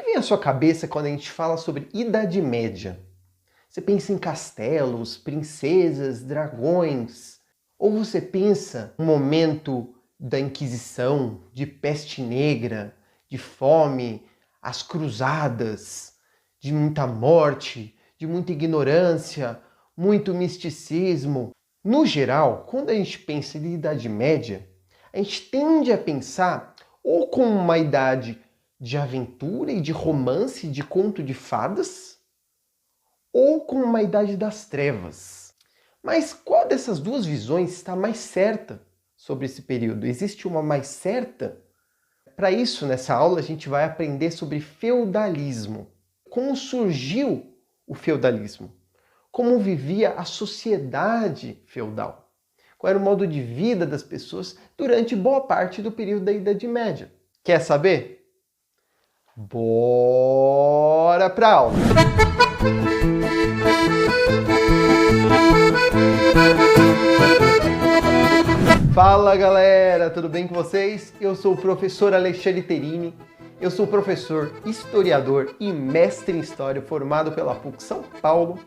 vem à sua cabeça quando a gente fala sobre Idade Média? Você pensa em castelos, princesas, dragões? Ou você pensa no momento da Inquisição, de peste negra, de fome, as cruzadas, de muita morte, de muita ignorância, muito misticismo? No geral, quando a gente pensa em Idade Média, a gente tende a pensar ou como uma idade de aventura e de romance, de conto de fadas, ou como uma idade das trevas. Mas qual dessas duas visões está mais certa sobre esse período? Existe uma mais certa? Para isso, nessa aula, a gente vai aprender sobre feudalismo. Como surgiu o feudalismo? Como vivia a sociedade feudal? Qual era o modo de vida das pessoas durante boa parte do período da Idade Média? Quer saber? Bora pra aula! Fala galera, tudo bem com vocês? Eu sou o professor Alexandre Terini, eu sou professor, historiador e mestre em História formado pela PUC São Paulo,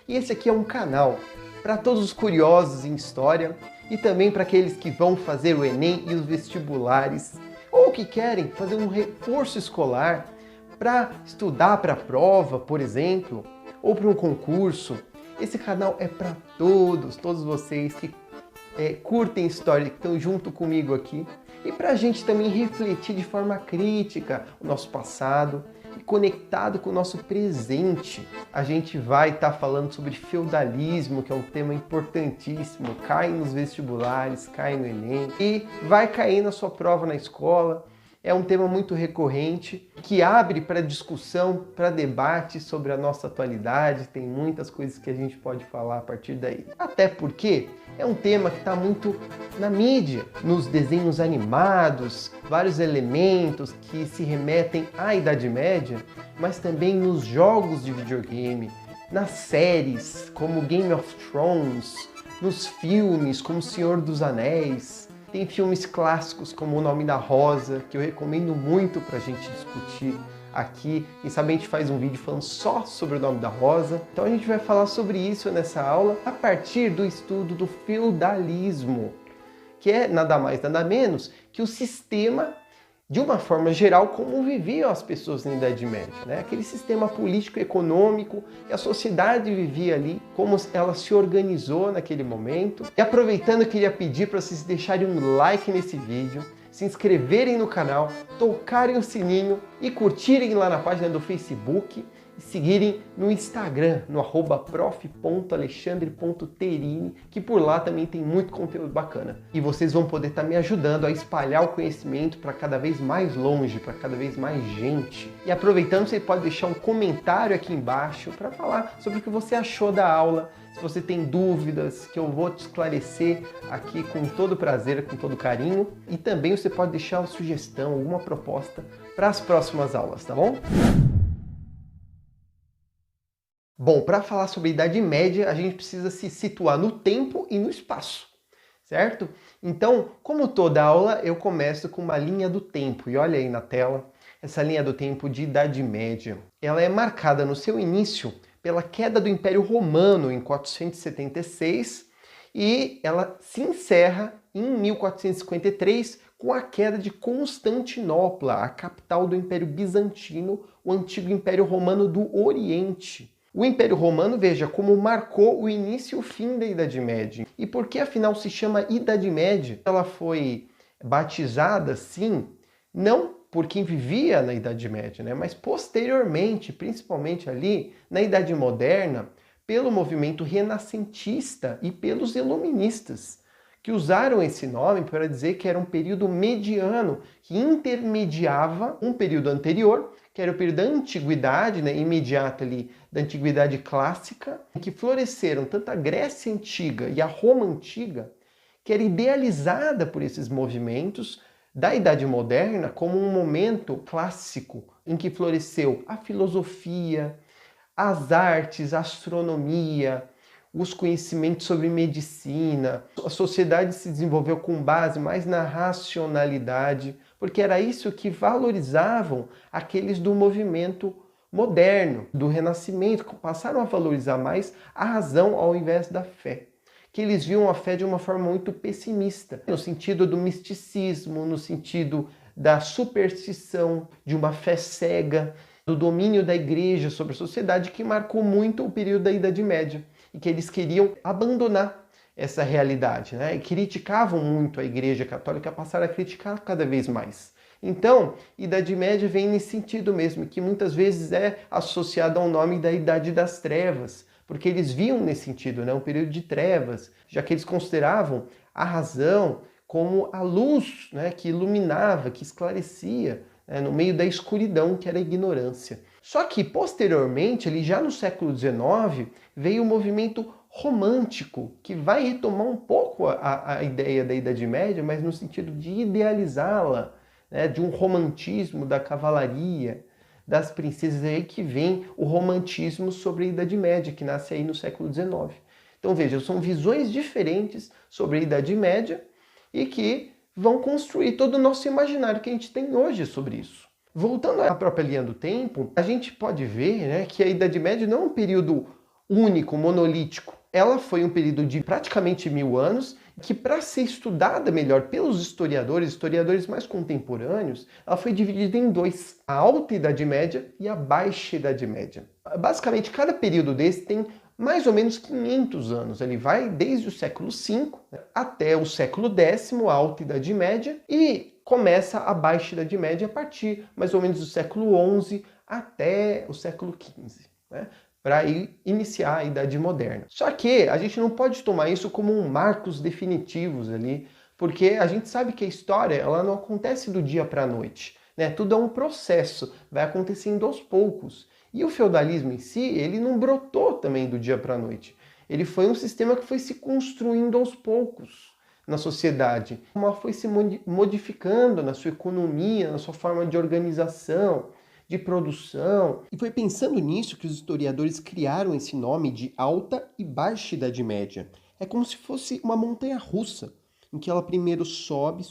e esse aqui é um canal para todos os curiosos em História e também para aqueles que vão fazer o Enem e os vestibulares ou que querem fazer um reforço escolar para estudar para a prova, por exemplo, ou para um concurso. Esse canal é para todos vocês que curtem história, que estão junto comigo aqui, e para a gente também refletir de forma crítica o nosso passado e conectado com o nosso presente. A gente vai estar falando sobre feudalismo, que é um tema importantíssimo, cai nos vestibulares, cai no Enem e vai cair na sua prova na escola. É um tema muito recorrente, que abre para discussão, para debate sobre a nossa atualidade. Tem muitas coisas que a gente pode falar a partir daí. Até porque é um tema que está muito na mídia, nos desenhos animados, vários elementos que se remetem à Idade Média, mas também nos jogos de videogame, nas séries como Game of Thrones, nos filmes como Senhor dos Anéis. Tem filmes clássicos como O Nome da Rosa, que eu recomendo muito para a gente discutir aqui. Quem sabe a gente faz um vídeo falando só sobre O Nome da Rosa. Então a gente vai falar sobre isso nessa aula a partir do estudo do feudalismo, que é nada mais, nada menos que o sistema, de uma forma geral, como viviam as pessoas na Idade Média, né? Aquele sistema político-econômico que a sociedade vivia ali, como ela se organizou naquele momento. E aproveitando, eu queria pedir para vocês deixarem um like nesse vídeo, se inscreverem no canal, tocarem o sininho e curtirem lá na página do Facebook e seguirem no Instagram, no @prof.alexandre.terini, que por lá também tem muito conteúdo bacana. E vocês vão poder estar me ajudando a espalhar o conhecimento para cada vez mais longe, para cada vez mais gente. E aproveitando, você pode deixar um comentário aqui embaixo para falar sobre o que você achou da aula, se você tem dúvidas, que eu vou te esclarecer aqui com todo prazer, com todo carinho. E também você pode deixar uma sugestão, alguma proposta para as próximas aulas, tá bom? Bom, para falar sobre a Idade Média, a gente precisa se situar no tempo e no espaço, certo? Então, como toda aula, eu começo com uma linha do tempo. E olha aí na tela, essa linha do tempo de Idade Média. Ela é marcada no seu início pela queda do Império Romano em 476 e ela se encerra em 1453 com a queda de Constantinopla, a capital do Império Bizantino, o antigo Império Romano do Oriente. O Império Romano, veja, como marcou o início e o fim da Idade Média. E por que afinal se chama Idade Média? Ela foi batizada assim, não por quem vivia na Idade Média, né? Mas posteriormente, principalmente ali na Idade Moderna, pelo movimento renascentista e pelos iluministas, que usaram esse nome para dizer que era um período mediano, que intermediava um período anterior, que era o período da Antiguidade, né, imediata ali, da Antiguidade Clássica, em que floresceram tanto a Grécia Antiga e a Roma Antiga, que era idealizada por esses movimentos da Idade Moderna como um momento clássico, em que floresceu a filosofia, as artes, a astronomia, os conhecimentos sobre medicina. A sociedade se desenvolveu com base mais na racionalidade, porque era isso que valorizavam aqueles do movimento moderno, do Renascimento, que passaram a valorizar mais a razão ao invés da fé. Que eles viam a fé de uma forma muito pessimista, no sentido do misticismo, no sentido da superstição, de uma fé cega, do domínio da igreja sobre a sociedade, que marcou muito o período da Idade Média, e que eles queriam abandonar essa realidade, né? E criticavam muito a Igreja Católica, passaram a criticar cada vez mais. Então, Idade Média vem nesse sentido mesmo, que muitas vezes é associado ao nome da Idade das Trevas, porque eles viam nesse sentido, né, um período de trevas, já que eles consideravam a razão como a luz, né, que iluminava, que esclarecia, né, no meio da escuridão que era a ignorância. Só que, posteriormente, ali já no século XIX, veio o movimento romântico, que vai retomar um pouco a ideia da Idade Média, mas no sentido de idealizá-la, né, de um romantismo da cavalaria, das princesas, aí que vem o romantismo sobre a Idade Média, que nasce aí no século XIX. Então veja, são visões diferentes sobre a Idade Média e que vão construir todo o nosso imaginário que a gente tem hoje sobre isso. Voltando à própria linha do tempo, a gente pode ver, né, que a Idade Média não é um período único, monolítico. Ela foi um período de praticamente 1000 anos, que para ser estudada melhor pelos historiadores mais contemporâneos, ela foi dividida em dois, a Alta Idade Média e a Baixa Idade Média. Basicamente, cada período desse tem mais ou menos 500 anos. Ele vai desde o século V até o século X, a Alta Idade Média, e começa a Baixa Idade Média a partir mais ou menos do século XI até o século XV, né? Para iniciar a Idade Moderna. Só que a gente não pode tomar isso como um marcos definitivos ali, porque a gente sabe que a história ela não acontece do dia para a noite, né? Tudo é um processo, vai acontecendo aos poucos. E o feudalismo em si, ele não brotou também do dia para a noite. Ele foi um sistema que foi se construindo aos poucos na sociedade, foi se modificando na sua economia, na sua forma de organização, de produção. E foi pensando nisso que os historiadores criaram esse nome de Alta e Baixa Idade Média. É como se fosse uma montanha-russa, em que ela primeiro sobe,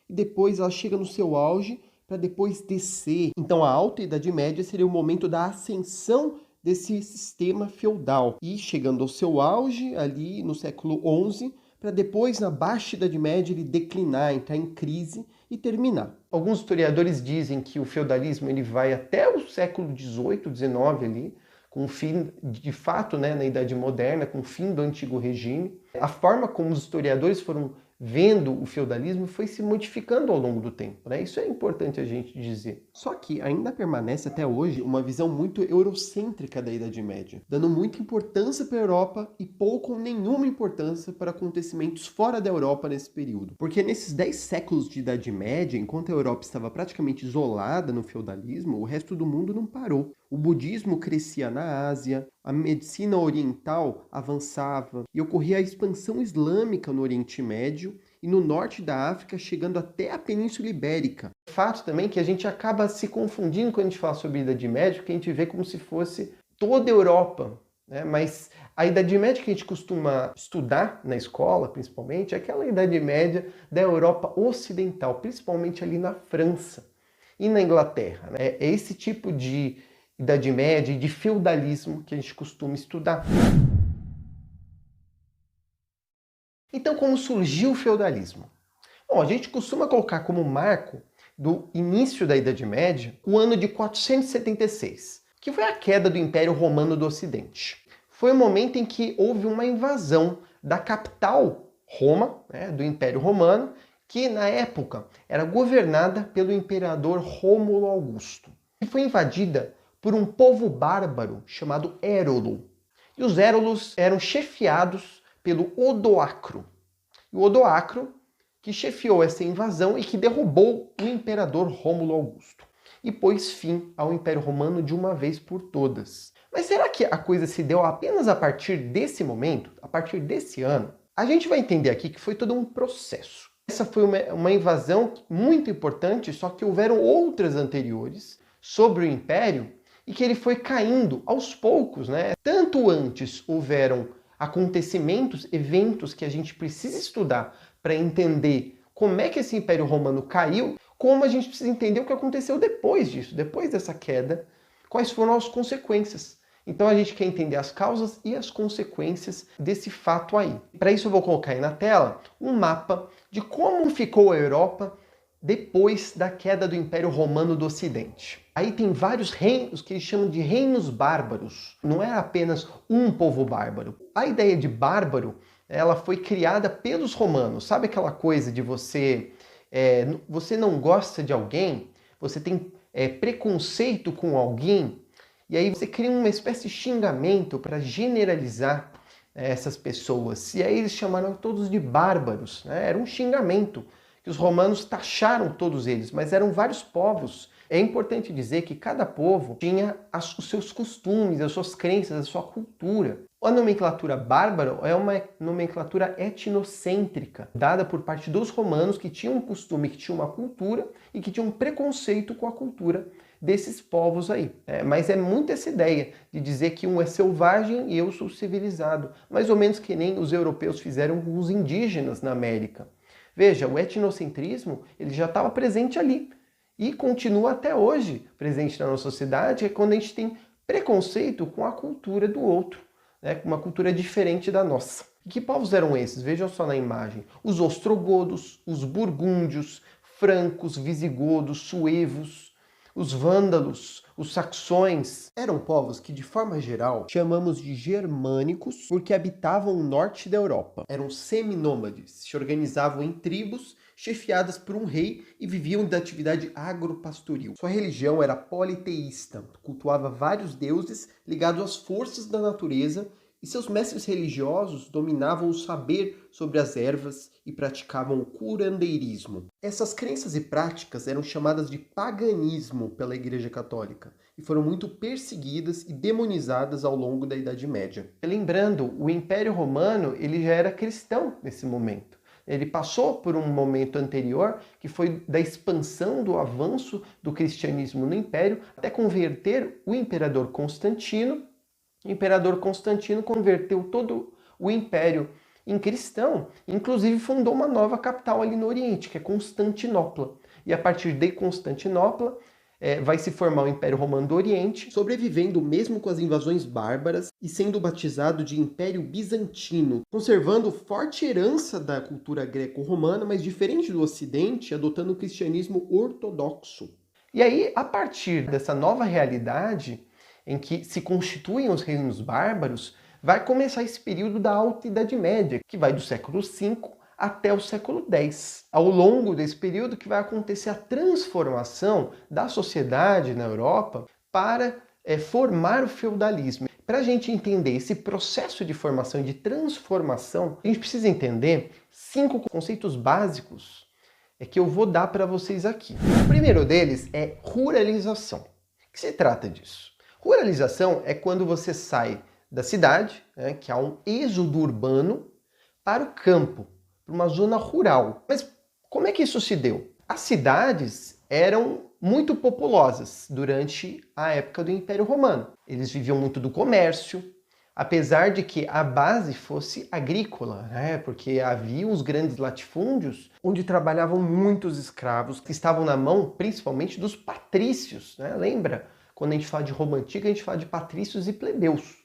e depois ela chega no seu auge para depois descer. Então a Alta Idade Média seria o momento da ascensão desse sistema feudal. E chegando ao seu auge ali no século XI, para depois, na Baixa Idade Média, ele declinar, entrar em crise e terminar. Alguns historiadores dizem que o feudalismo ele vai até o século XVIII, XIX ali, com o fim, de fato, né, na Idade Moderna, com o fim do Antigo Regime. A forma como os historiadores foram vendo o feudalismo foi se modificando ao longo do tempo, né? Isso é importante a gente dizer. Só que ainda permanece até hoje uma visão muito eurocêntrica da Idade Média, dando muita importância para a Europa e pouco ou nenhuma importância para acontecimentos fora da Europa nesse período. Porque nesses 10 séculos de Idade Média, enquanto a Europa estava praticamente isolada no feudalismo, o resto do mundo não parou. O budismo crescia na Ásia, a medicina oriental avançava e ocorria a expansão islâmica no Oriente Médio e no norte da África, chegando até a Península Ibérica. Fato também que a gente acaba se confundindo quando a gente fala sobre a Idade Média, porque a gente vê como se fosse toda a Europa, né? Mas a Idade Média que a gente costuma estudar na escola, principalmente, é aquela Idade Média da Europa Ocidental, principalmente ali na França e na Inglaterra, né? É esse tipo de Idade Média e de feudalismo que a gente costuma estudar. Então, como surgiu o feudalismo? Bom, a gente costuma colocar como marco do início da Idade Média o ano de 476, que foi a queda do Império Romano do Ocidente. Foi o momento em que houve uma invasão da capital, Roma, né, do Império Romano, que na época era governada pelo imperador Rômulo Augusto. E foi invadida por um povo bárbaro chamado Érolo. E os Érolos eram chefiados pelo Odoacro. E o Odoacro que chefiou essa invasão e que derrubou o imperador Rômulo Augusto e pôs fim ao Império Romano de uma vez por todas. Mas será que a coisa se deu apenas a partir desse momento, a partir desse ano? A gente vai entender aqui que foi todo um processo. Essa foi uma invasão muito importante, só que houveram outras anteriores sobre o Império e que ele foi caindo aos poucos, né? Tanto antes houveram acontecimentos, eventos que a gente precisa estudar para entender como é que esse Império Romano caiu, como a gente precisa entender o que aconteceu depois disso, depois dessa queda, quais foram as consequências. Então a gente quer entender as causas e as consequências desse fato aí. Para isso eu vou colocar aí na tela um mapa de como ficou a Europa depois da queda do Império Romano do Ocidente. Aí tem vários reinos que eles chamam de reinos bárbaros. Não é apenas um povo bárbaro. A ideia de bárbaro, ela foi criada pelos romanos. Sabe aquela coisa de você não gosta de alguém, você tem preconceito com alguém, e aí você cria uma espécie de xingamento para generalizar essas pessoas. E aí eles chamaram todos de bárbaros, né? Era um xingamento que os romanos taxaram todos eles, mas eram vários povos. É importante dizer que cada povo tinha os seus costumes, as suas crenças, a sua cultura. A nomenclatura bárbaro é uma nomenclatura etnocêntrica, dada por parte dos romanos que tinham um costume, que tinham uma cultura e que tinham um preconceito com a cultura desses povos aí. Mas é muito essa ideia de dizer que um é selvagem e eu sou civilizado, mais ou menos que nem os europeus fizeram com os indígenas na América. Veja, o etnocentrismo ele já estava presente ali e continua até hoje presente na nossa sociedade, é quando a gente tem preconceito com a cultura do outro, né? Com uma cultura diferente da nossa. E que povos eram esses? Vejam só na imagem. Os ostrogodos, os burgúndios, francos, visigodos, suevos, os vândalos, os saxões. Eram povos que, de forma geral, chamamos de germânicos porque habitavam o norte da Europa. Eram seminômades, se organizavam em tribos chefiadas por um rei e viviam da atividade agropastoril. Sua religião era politeísta, cultuava vários deuses ligados às forças da natureza e seus mestres religiosos dominavam o saber sobre as ervas e praticavam o curandeirismo. Essas crenças e práticas eram chamadas de paganismo pela Igreja Católica e foram muito perseguidas e demonizadas ao longo da Idade Média. Lembrando, o Império Romano ele já era cristão nesse momento. Ele passou por um momento anterior, que foi da expansão do avanço do cristianismo no Império, até converter o imperador Constantino. O imperador Constantino converteu todo o Império em cristão, inclusive fundou uma nova capital ali no Oriente, que é Constantinopla. E a partir de Constantinopla, vai se formar o Império Romano do Oriente, sobrevivendo mesmo com as invasões bárbaras e sendo batizado de Império Bizantino, conservando forte herança da cultura greco-romana, mas diferente do Ocidente, adotando o cristianismo ortodoxo. E aí, a partir dessa nova realidade, em que se constituem os reinos bárbaros, vai começar esse período da Alta Idade Média, que vai do século V até o século X. Ao longo desse período que vai acontecer a transformação da sociedade na Europa para formar o feudalismo. Para a gente entender esse processo de formação e de transformação, a gente precisa entender 5 conceitos básicos que eu vou dar para vocês aqui. O primeiro deles é ruralização. O que se trata disso? Ruralização é quando você sai da cidade, né, que há um êxodo urbano, para o campo, para uma zona rural. Mas como é que isso se deu? As cidades eram muito populosas durante a época do Império Romano. Eles viviam muito do comércio, apesar de que a base fosse agrícola, né? Porque havia os grandes latifúndios onde trabalhavam muitos escravos que estavam na mão principalmente dos patrícios, né? Lembra? Quando a gente fala de Roma Antiga, a gente fala de patrícios e plebeus.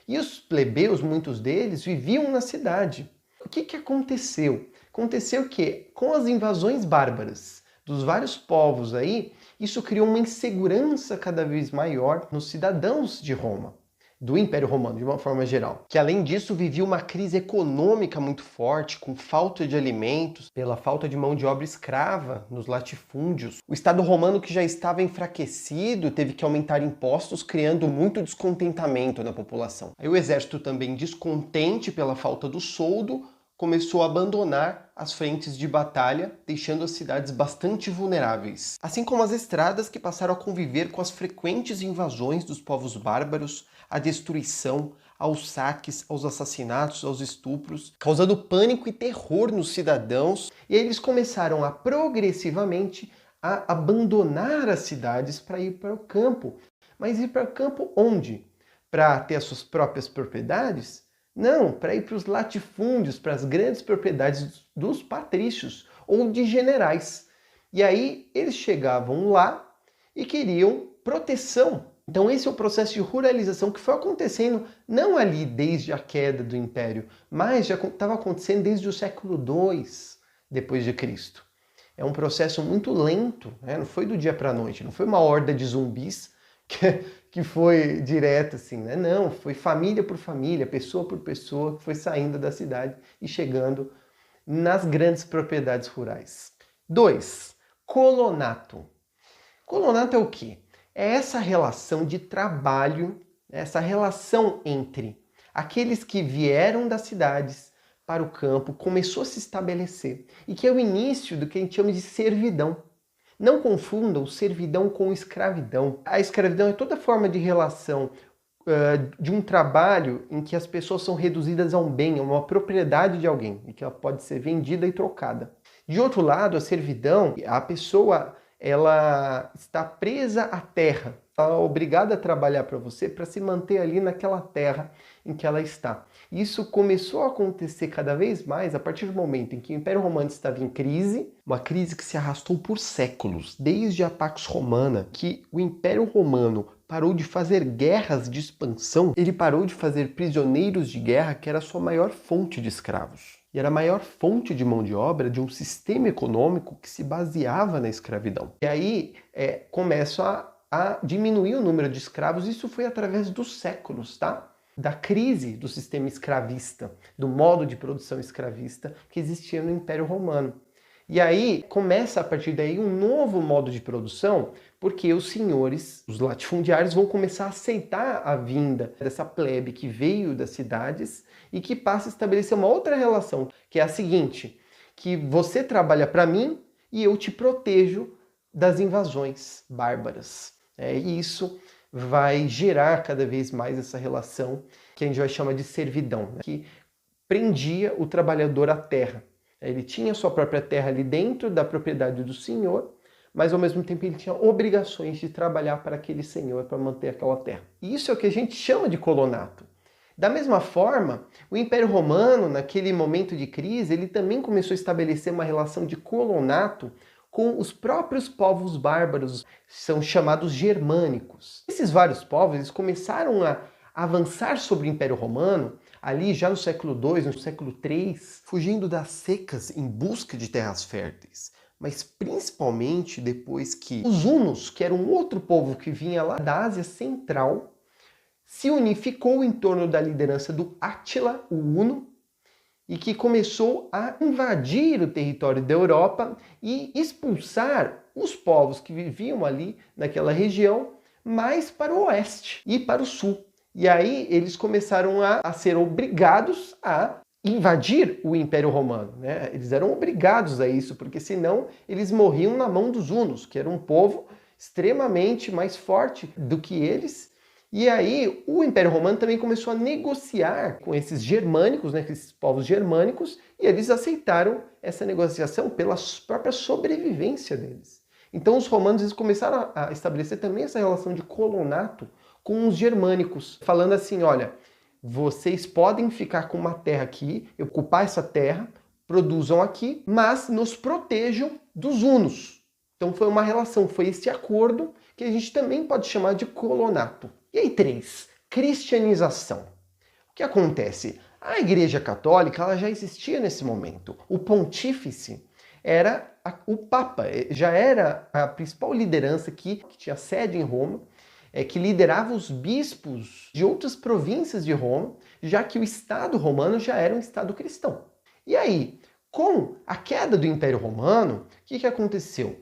E os plebeus, muitos deles, viviam na cidade. O que aconteceu? Aconteceu que, com as invasões bárbaras dos vários povos aí, isso criou uma insegurança cada vez maior nos cidadãos de Roma, do Império Romano, de uma forma geral. Que, além disso, vivia uma crise econômica muito forte, com falta de alimentos, pela falta de mão de obra escrava nos latifúndios. O Estado romano, que já estava enfraquecido, teve que aumentar impostos, criando muito descontentamento na população. Aí o exército também, descontente pela falta do soldo, começou a abandonar as frentes de batalha, deixando as cidades bastante vulneráveis. Assim como as estradas, que passaram a conviver com as frequentes invasões dos povos bárbaros, a destruição, aos saques, aos assassinatos, aos estupros, causando pânico e terror nos cidadãos, e aí eles começaram a progressivamente a abandonar as cidades para ir para o campo. Mas ir para o campo onde? Para ter as suas próprias propriedades? Não, para ir para os latifúndios, para as grandes propriedades dos patrícios ou de generais. E aí eles chegavam lá e queriam proteção. Então esse é o processo de ruralização que foi acontecendo não ali desde a queda do Império, mas já estava acontecendo desde o século II depois de Cristo. É um processo muito lento, né? Não foi do dia para a noite, não foi uma horda de zumbis que foi direto assim, né? Não, foi família por família, pessoa por pessoa que foi saindo da cidade e chegando nas grandes propriedades rurais. 2. Colonato. Colonato é o quê? É essa relação de trabalho, essa relação entre aqueles que vieram das cidades para o campo, começou a se estabelecer, e que é o início do que a gente chama de servidão. Não confundam servidão com escravidão. A escravidão é toda forma de relação de um trabalho em que as pessoas são reduzidas a um bem, a uma propriedade de alguém, e que ela pode ser vendida e trocada. De outro lado, a servidão, a pessoa ela está presa à terra, ela é obrigada a trabalhar para você para se manter ali naquela terra em que ela está. Isso começou a acontecer cada vez mais a partir do momento em que o Império Romano estava em crise, uma crise que se arrastou por séculos, desde a Pax Romana, que o Império Romano parou de fazer guerras de expansão, ele parou de fazer prisioneiros de guerra, que era a sua maior fonte de escravos. E era a maior fonte de mão de obra de um sistema econômico que se baseava na escravidão. E aí começa a diminuir o número de escravos, isso foi através dos séculos, tá? Da crise do sistema escravista, do modo de produção escravista que existia no Império Romano. E aí começa a partir daí um novo modo de produção, porque os senhores, os latifundiários, vão começar a aceitar a vinda dessa plebe que veio das cidades e que passa a estabelecer uma outra relação, que é a seguinte, que você trabalha para mim e eu te protejo das invasões bárbaras. E isso vai gerar cada vez mais essa relação que a gente vai chamar de servidão, né? Que prendia o trabalhador à terra. Ele tinha sua própria terra ali dentro da propriedade do senhor, mas ao mesmo tempo ele tinha obrigações de trabalhar para aquele senhor para manter aquela terra. E isso é o que a gente chama de colonato. Da mesma forma, o Império Romano, naquele momento de crise, ele também começou a estabelecer uma relação de colonato com os próprios povos bárbaros, são chamados germânicos. Esses vários povos eles começaram a avançar sobre o Império Romano, ali já no século II, no século III, fugindo das secas em busca de terras férteis. Mas principalmente depois que os hunos, que era um outro povo que vinha lá da Ásia Central, se unificou em torno da liderança do Átila, o Huno, e que começou a invadir o território da Europa e expulsar os povos que viviam ali naquela região mais para o oeste e para o sul. E aí eles começaram a ser obrigados a invadir o Império Romano, né? Eles eram obrigados a isso, porque senão eles morriam na mão dos hunos, que era um povo extremamente mais forte do que eles. E aí o Império Romano também começou a negociar com esses germânicos, né, esses povos germânicos, e eles aceitaram essa negociação pela própria sobrevivência deles. Então os romanos eles começaram a estabelecer também essa relação de colonato com os germânicos, falando assim, olha, vocês podem ficar com uma terra aqui, ocupar essa terra, produzam aqui, mas nos protejam dos hunos. Então foi uma relação, foi esse acordo que a gente também pode chamar de colonato. E aí, 3, cristianização. O que acontece? A Igreja Católica ela já existia nesse momento. O pontífice era o Papa, já era a principal liderança que tinha sede em Roma, que liderava os bispos de outras províncias de Roma, já que o Estado romano já era um Estado cristão. E aí, com a queda do Império Romano, o que aconteceu?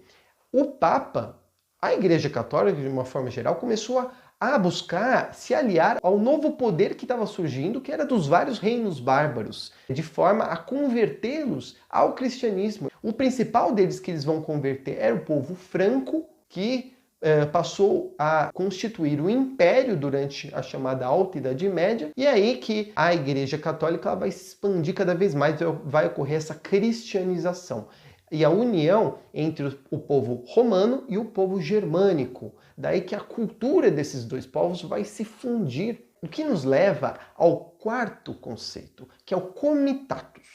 O Papa, a Igreja Católica, de uma forma geral, começou a buscar se aliar ao novo poder que estava surgindo, que era dos vários reinos bárbaros, de forma a convertê-los ao cristianismo. O principal deles que eles vão converter era o povo franco, que passou a constituir o império durante a chamada Alta Idade Média, e é aí que a Igreja Católica ela vai se expandir cada vez mais, vai ocorrer essa cristianização. E a união entre o povo romano e o povo germânico. Daí que a cultura desses dois povos vai se fundir. O que nos leva ao quarto conceito, que é o comitatus.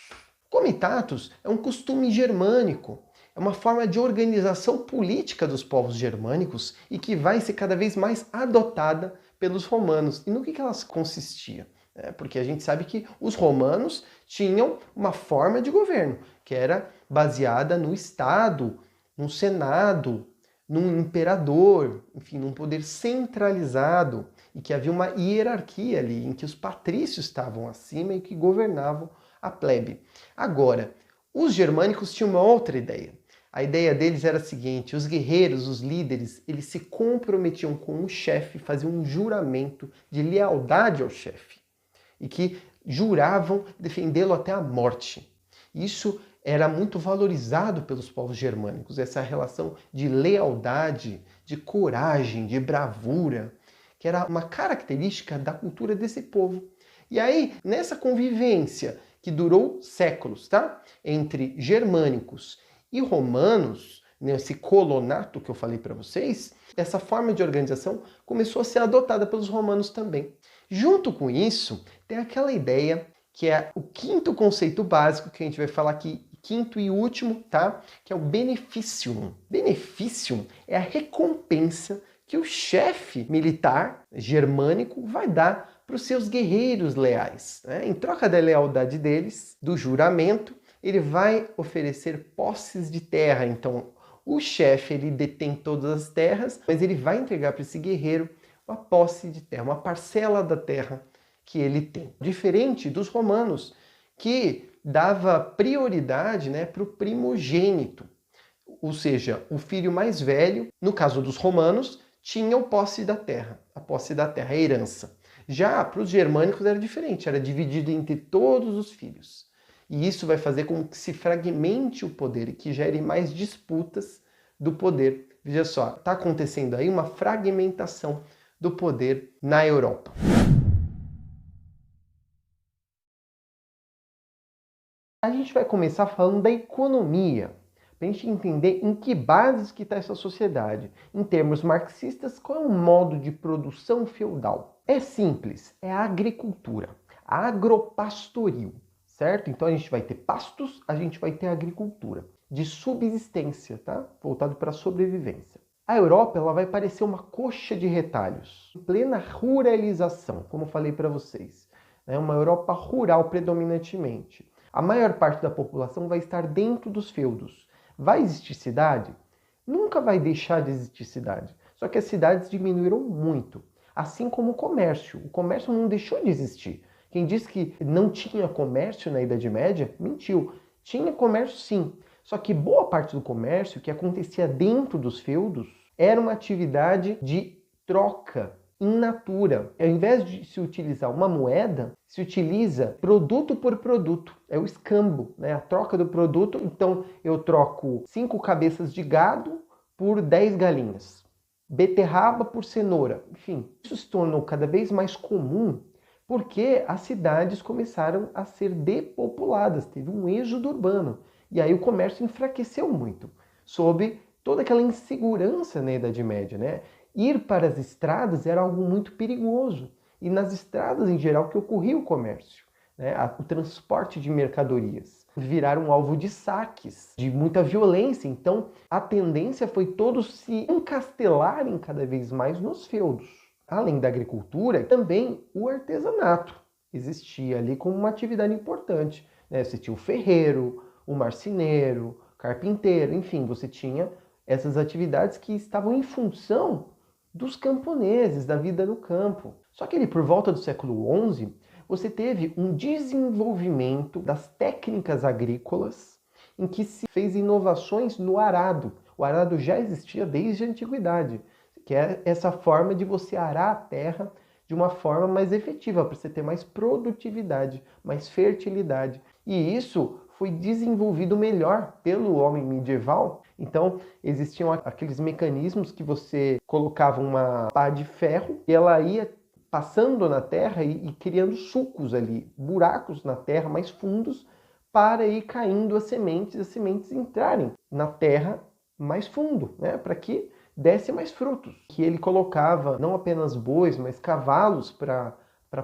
Comitatus é um costume germânico É uma forma de organização política dos povos germânicos e que vai ser cada vez mais adotada pelos romanos. E no que elas consistia? Porque a gente sabe que os romanos tinham uma forma de governo, que era baseada no Estado, no Senado, num imperador, enfim, num poder centralizado, e que havia uma hierarquia ali, em que os patrícios estavam acima e que governavam a plebe. Agora, os germânicos tinham uma outra ideia. A ideia deles era a seguinte: os guerreiros, os líderes, eles se comprometiam com o chefe, faziam um juramento de lealdade ao chefe e que juravam defendê-lo até a morte. Isso era muito valorizado pelos povos germânicos, essa relação de lealdade, de coragem, de bravura, que era uma característica da cultura desse povo. E aí, nessa convivência que durou séculos, tá? Entre germânicos e romanos, nesse colonato que eu falei para vocês, essa forma de organização começou a ser adotada pelos romanos também. Junto com isso, tem aquela ideia que é o quinto conceito básico que a gente vai falar aqui, quinto e último, tá? Que é o beneficium. Beneficium é a recompensa que o chefe militar germânico vai dar para os seus guerreiros leais. Em troca da lealdade deles, do juramento, ele vai oferecer posses de terra. Então, o chefe ele detém todas as terras, mas ele vai entregar para esse guerreiro uma posse de terra, uma parcela da terra que ele tem. Diferente dos romanos, que dava prioridade, para o primogênito. Ou seja, o filho mais velho, no caso dos romanos, tinha o posse da terra, a posse da terra, a herança. Já para os germânicos era diferente, era dividido entre todos os filhos. E isso vai fazer com que se fragmente o poder e que gere mais disputas do poder. Veja só, está acontecendo aí uma fragmentação do poder na Europa. A gente vai começar falando da economia, para a gente entender em que bases que está essa sociedade. Em termos marxistas, qual é o modo de produção feudal? É simples, é a agricultura, agropastoril. Certo? Então a gente vai ter pastos, a gente vai ter agricultura de subsistência, tá? Voltado para a sobrevivência. A Europa ela vai parecer uma coxa de retalhos, em plena ruralização, como eu falei para vocês. É uma Europa rural predominantemente. A maior parte da população vai estar dentro dos feudos. Vai existir cidade? Nunca vai deixar de existir cidade. Só que as cidades diminuíram muito. Assim como o comércio. O comércio não deixou de existir. Quem disse que não tinha comércio na Idade Média, mentiu. Tinha comércio sim, só que boa parte do comércio que acontecia dentro dos feudos era uma atividade de troca in natura. Ao invés de se utilizar uma moeda, se utiliza produto por produto. É o escambo, a troca do produto. Então eu troco 5 cabeças de gado por 10 galinhas. Beterraba por cenoura. Enfim, isso se tornou cada vez mais comum porque as cidades começaram a ser depopuladas, teve um êxodo urbano. E aí o comércio enfraqueceu muito, sob toda aquela insegurança na Idade Média. Ir para as estradas era algo muito perigoso. E nas estradas, em geral, que ocorria o comércio. O transporte de mercadorias. Viraram alvo de saques, de muita violência. Então, a tendência foi todos se encastelarem cada vez mais nos feudos. Além da agricultura, também o artesanato existia ali como uma atividade importante. Você tinha o ferreiro, o marceneiro, carpinteiro, enfim, você tinha essas atividades que estavam em função dos camponeses, da vida no campo. Só que ali por volta do século XI, você teve um desenvolvimento das técnicas agrícolas em que se fez inovações no arado. O arado já existia desde a antiguidade, que é essa forma de você arar a terra de uma forma mais efetiva, para você ter mais produtividade, mais fertilidade. E isso foi desenvolvido melhor pelo homem medieval. Então, existiam aqueles mecanismos que você colocava uma pá de ferro e ela ia passando na terra e criando sulcos ali, buracos na terra mais fundos, para ir caindo as sementes entrarem na terra mais fundo, para que desse mais frutos. Que ele colocava não apenas bois, mas cavalos para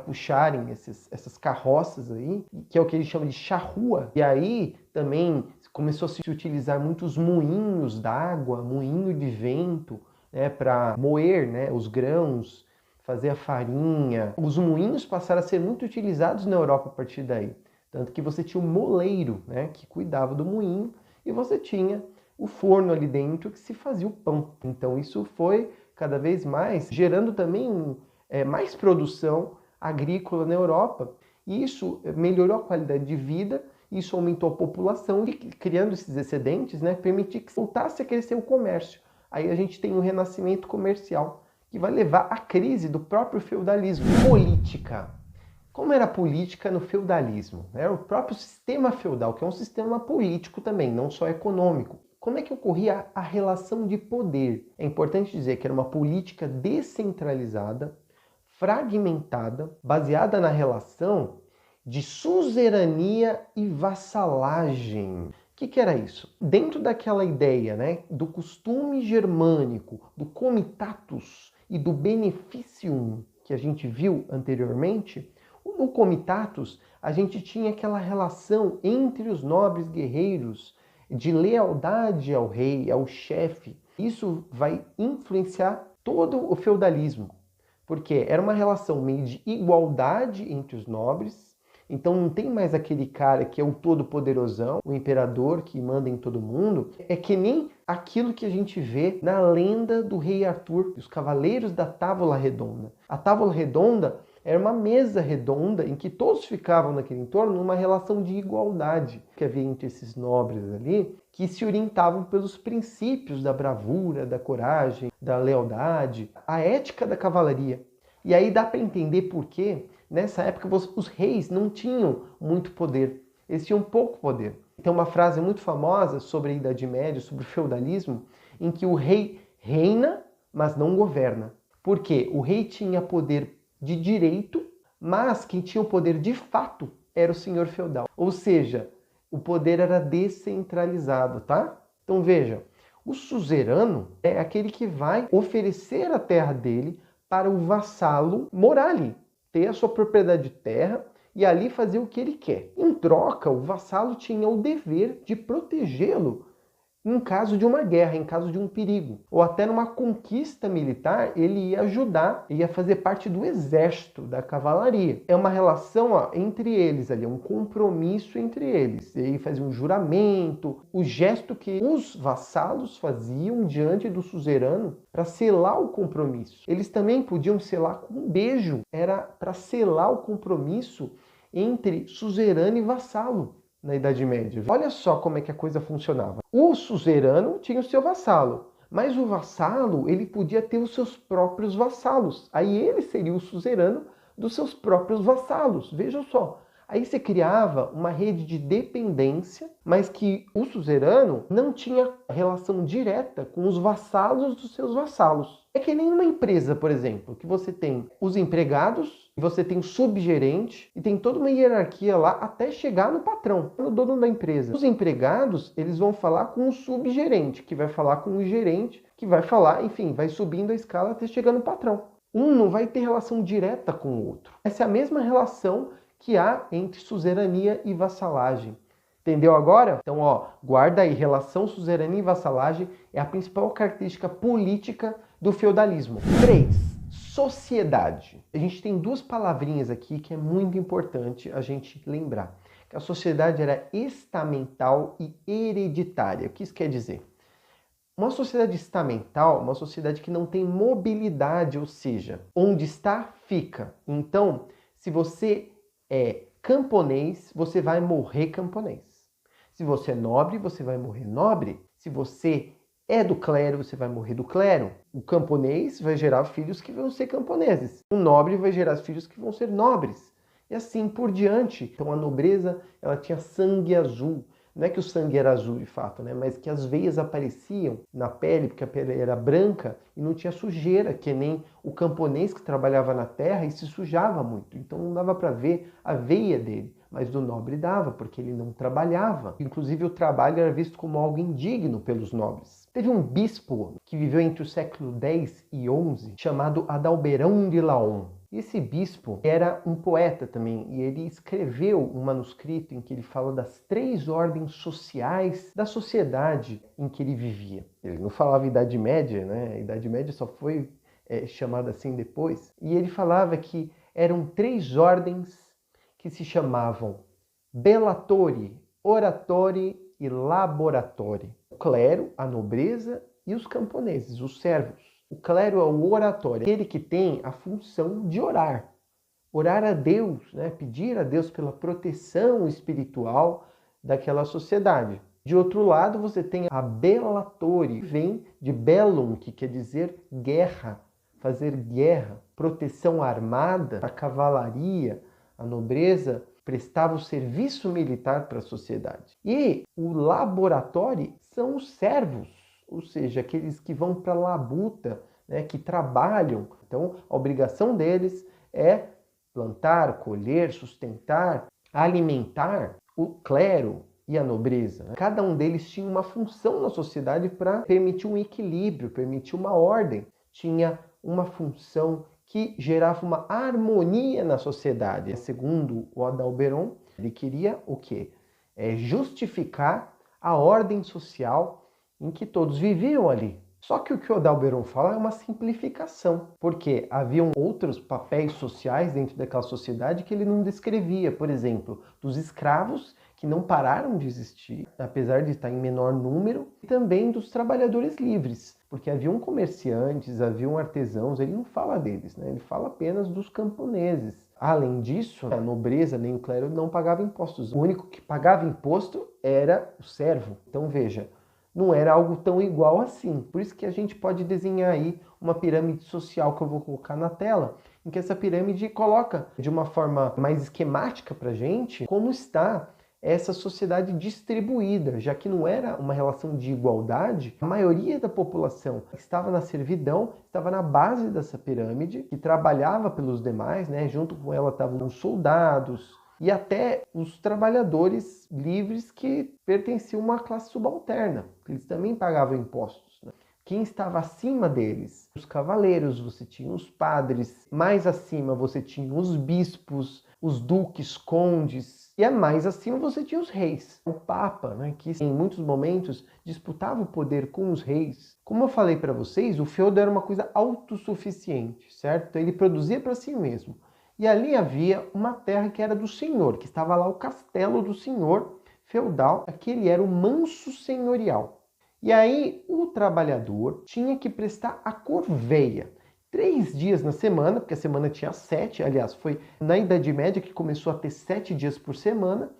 puxarem essas carroças aí, que é o que ele chama de charrua. E aí também começou a se utilizar muitos moinhos d'água, moinho de vento, né, para moer, né, os grãos, fazer a farinha. Os moinhos passaram a ser muito utilizados na Europa a partir daí. Tanto que você tinha o moleiro, né, que cuidava do moinho, e você tinha o forno ali dentro que se fazia o pão. Então isso foi cada vez mais gerando também mais produção agrícola na Europa. E isso melhorou a qualidade de vida, isso aumentou a população e criando esses excedentes, né, permitiu que voltasse a crescer o comércio. Aí a gente tem um renascimento comercial que vai levar à crise do próprio feudalismo. Política. Como era a política no feudalismo? Era o próprio sistema feudal, que é um sistema político também, não só econômico. Como é que ocorria a relação de poder? É importante dizer que era uma política descentralizada, fragmentada, baseada na relação de suzerania e vassalagem. O que era isso? Dentro daquela ideia, né, do costume germânico, do comitatus e do beneficium que a gente viu anteriormente, no comitatus a gente tinha aquela relação entre os nobres guerreiros de lealdade ao rei, ao chefe. Isso vai influenciar todo o feudalismo, porque era uma relação meio de igualdade entre os nobres. Então não tem mais aquele cara que é o todo-poderosão, o imperador que manda em todo mundo. É que nem aquilo que a gente vê na lenda do rei Arthur, os cavaleiros da Távola Redonda. A Távola Redonda era uma mesa redonda em que todos ficavam naquele entorno numa relação de igualdade que havia entre esses nobres ali, que se orientavam pelos princípios da bravura, da coragem, da lealdade, a ética da cavalaria. E aí dá para entender por que nessa época os reis não tinham muito poder, eles tinham pouco poder. Tem uma frase muito famosa sobre a Idade Média, sobre o feudalismo, em que o rei reina, mas não governa. Por quê? O rei tinha poder de direito, mas quem tinha o poder de fato era o senhor feudal. Ou seja, o poder era descentralizado, tá? Então veja, o suzerano é aquele que vai oferecer a terra dele para o vassalo morar ali, ter a sua propriedade de terra e ali fazer o que ele quer. Em troca, o vassalo tinha o dever de protegê-lo em caso de uma guerra, em caso de um perigo, ou até numa conquista militar, ele ia ajudar, ia fazer parte do exército, da cavalaria. É uma relação entre eles ali, um compromisso entre eles. E aí fazia um juramento, o gesto que os vassalos faziam diante do suzerano para selar o compromisso. Eles também podiam selar com um beijo, era para selar o compromisso entre suzerano e vassalo. Na Idade Média. Olha só como é que a coisa funcionava. O suzerano tinha o seu vassalo, mas o vassalo ele podia ter os seus próprios vassalos. Aí ele seria o suzerano dos seus próprios vassalos. Vejam só. Aí você criava uma rede de dependência, mas que o suzerano não tinha relação direta com os vassalos dos seus vassalos. É que nem uma empresa, por exemplo, que você tem os empregados, você tem o subgerente e tem toda uma hierarquia lá até chegar no patrão, no dono da empresa. Os empregados, eles vão falar com o subgerente, que vai falar com o gerente, que vai falar, enfim, vai subindo a escala até chegar no patrão. Um não vai ter relação direta com o outro. Essa é a mesma relação que há entre suzerania e vassalagem. Entendeu agora? Então, guarda aí, relação suzerania e vassalagem é a principal característica política do feudalismo. 3. Sociedade. A gente tem duas palavrinhas aqui que é muito importante a gente lembrar. Que a sociedade era estamental e hereditária. O que isso quer dizer? Uma sociedade estamental, uma sociedade que não tem mobilidade, ou seja, onde está, fica. Então, se você é camponês, você vai morrer camponês. Se você é nobre, você vai morrer nobre. Se você é do clero, você vai morrer do clero. O camponês vai gerar filhos que vão ser camponeses. O nobre vai gerar filhos que vão ser nobres. E assim por diante. Então a nobreza, ela tinha sangue azul. Não é que o sangue era azul de fato, né? Mas que as veias apareciam na pele, porque a pele era branca e não tinha sujeira, que nem o camponês que trabalhava na terra e se sujava muito. Então não dava para ver a veia dele, mas do nobre dava, porque ele não trabalhava. Inclusive o trabalho era visto como algo indigno pelos nobres. Teve um bispo que viveu entre o século X e XI, chamado Adalberão de Laon. E esse bispo era um poeta também, e ele escreveu um manuscrito em que ele fala das 3 ordens sociais da sociedade em que ele vivia. Ele não falava Idade Média, né? A Idade Média só foi chamada assim depois. E ele falava que eram 3 ordens que se chamavam Bellatori, Oratori e Laboratori. O clero, a nobreza e os camponeses, os servos. O clero é o oratório, aquele que tem a função de orar. Orar a Deus, né? Pedir a Deus pela proteção espiritual daquela sociedade. De outro lado, você tem a Bellatori, que vem de bellum, que quer dizer guerra, fazer guerra, proteção armada, a cavalaria, a nobreza prestava o serviço militar para a sociedade. E o laboratório são os servos, ou seja, aqueles que vão para a labuta, né, que trabalham. Então, a obrigação deles é plantar, colher, sustentar, alimentar o clero e a nobreza. Cada um deles tinha uma função na sociedade para permitir um equilíbrio, permitir uma ordem. Tinha uma função que gerava uma harmonia na sociedade. Segundo o Adalberon, ele queria o quê? Justificar a ordem social em que todos viviam ali. Só que o que o Adalberon fala é uma simplificação, porque haviam outros papéis sociais dentro daquela sociedade que ele não descrevia. Por exemplo, dos escravos, que não pararam de existir, apesar de estar em menor número, e também dos trabalhadores livres, porque haviam comerciantes, haviam artesãos, ele não fala deles, né? Ele fala apenas dos camponeses. Além disso, a nobreza nem o clero não pagava impostos. O único que pagava imposto era o servo. Então veja, não era algo tão igual assim. Por isso que a gente pode desenhar aí uma pirâmide social que eu vou colocar na tela, em que essa pirâmide coloca de uma forma mais esquemática para a gente como está essa sociedade distribuída, já que não era uma relação de igualdade. A maioria da população estava na servidão, estava na base dessa pirâmide, que trabalhava pelos demais, né? Junto com ela estavam os soldados e até os trabalhadores livres que pertenciam a uma classe subalterna. Eles também pagavam impostos, né? Quem estava acima deles? Os cavaleiros, você tinha os padres, mais acima você tinha os bispos, os duques, condes, e mais acima você tinha os reis. O Papa, né, que em muitos momentos disputava o poder com os reis. Como eu falei para vocês, o feudo era uma coisa autossuficiente, certo? Então ele produzia para si mesmo. E ali havia uma terra que era do senhor, que estava lá o castelo do senhor feudal, aquele era o manso senhorial. E aí o trabalhador tinha que prestar a corveia. 3 dias na semana, porque a semana tinha 7, aliás, foi na Idade Média que começou a ter 7 dias por semana.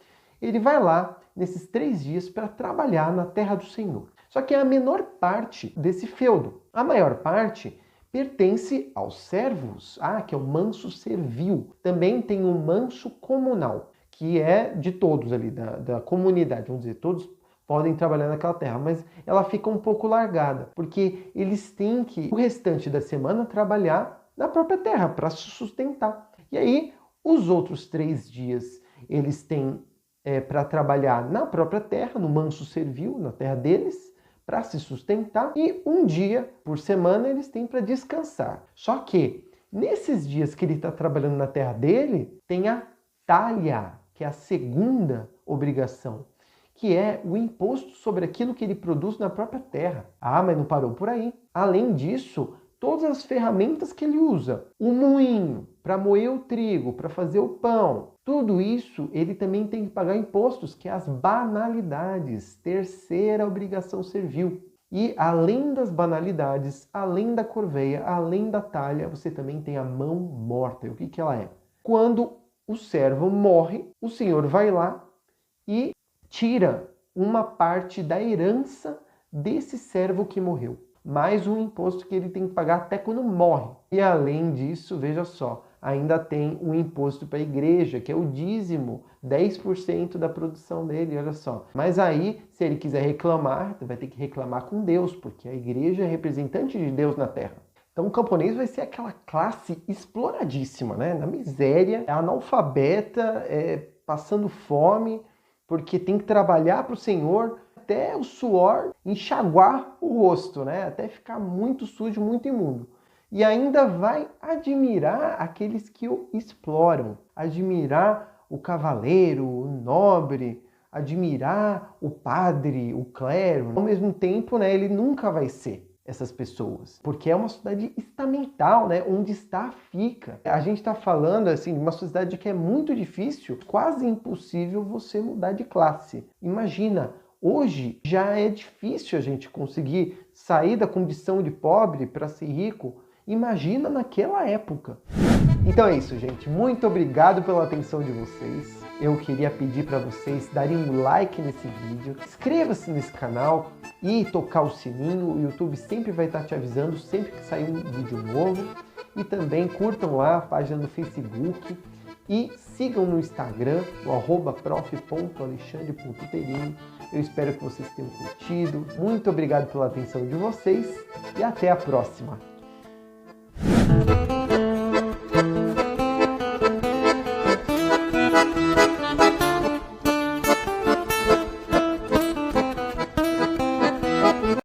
Ele vai lá nesses 3 dias para trabalhar na terra do Senhor. Só que é a menor parte desse feudo. A maior parte pertence aos servos, que é o manso servil. Também tem o manso comunal, que é de todos ali, da comunidade, vamos dizer, todos podem trabalhar naquela terra, mas ela fica um pouco largada, porque eles têm que, o restante da semana, trabalhar na própria terra para se sustentar. E aí, os outros 3 dias, eles têm para trabalhar na própria terra, no manso servil, na terra deles, para se sustentar, e um dia por semana eles têm para descansar. Só que, nesses dias que ele está trabalhando na terra dele, tem a talha, que é a segunda obrigação, que é o imposto sobre aquilo que ele produz na própria terra. Mas não parou por aí. Além disso, todas as ferramentas que ele usa, o moinho para moer o trigo, para fazer o pão, tudo isso ele também tem que pagar impostos, que é as banalidades, terceira obrigação servil. E além das banalidades, além da corveia, além da talha, você também tem a mão morta. E o que ela é? Quando o servo morre, o senhor vai lá e tira uma parte da herança desse servo que morreu, mais um imposto que ele tem que pagar até quando morre. E além disso, veja só, ainda tem um imposto para a igreja, que é o dízimo, 10% da produção dele, olha só. Mas aí, se ele quiser reclamar, vai ter que reclamar com Deus, porque a igreja é representante de Deus na terra. Então o camponês vai ser aquela classe exploradíssima, né? Na miséria, é analfabeta, passando fome, porque tem que trabalhar para o Senhor até o suor enxaguar o rosto, né? Até ficar muito sujo, muito imundo. e ainda vai admirar aqueles que o exploram, admirar o cavaleiro, o nobre, admirar o padre, o clero. Ao mesmo tempo, né, ele nunca vai ser essas pessoas, porque é uma sociedade estamental, né, onde está, fica. A gente está falando assim de uma sociedade que é muito difícil, quase impossível você mudar de classe. Imagina, hoje já é difícil a gente conseguir sair da condição de pobre para ser rico. Imagina naquela época. Então é isso, gente. Muito obrigado pela atenção de vocês. Eu queria pedir para vocês darem um like nesse vídeo, inscreva-se nesse canal e tocar o sininho. O YouTube sempre vai estar te avisando sempre que sair um vídeo novo. E também curtam lá a página no Facebook e sigam no Instagram, o @prof.alexandre.terini. Eu espero que vocês tenham curtido. Muito obrigado pela atenção de vocês e até a próxima.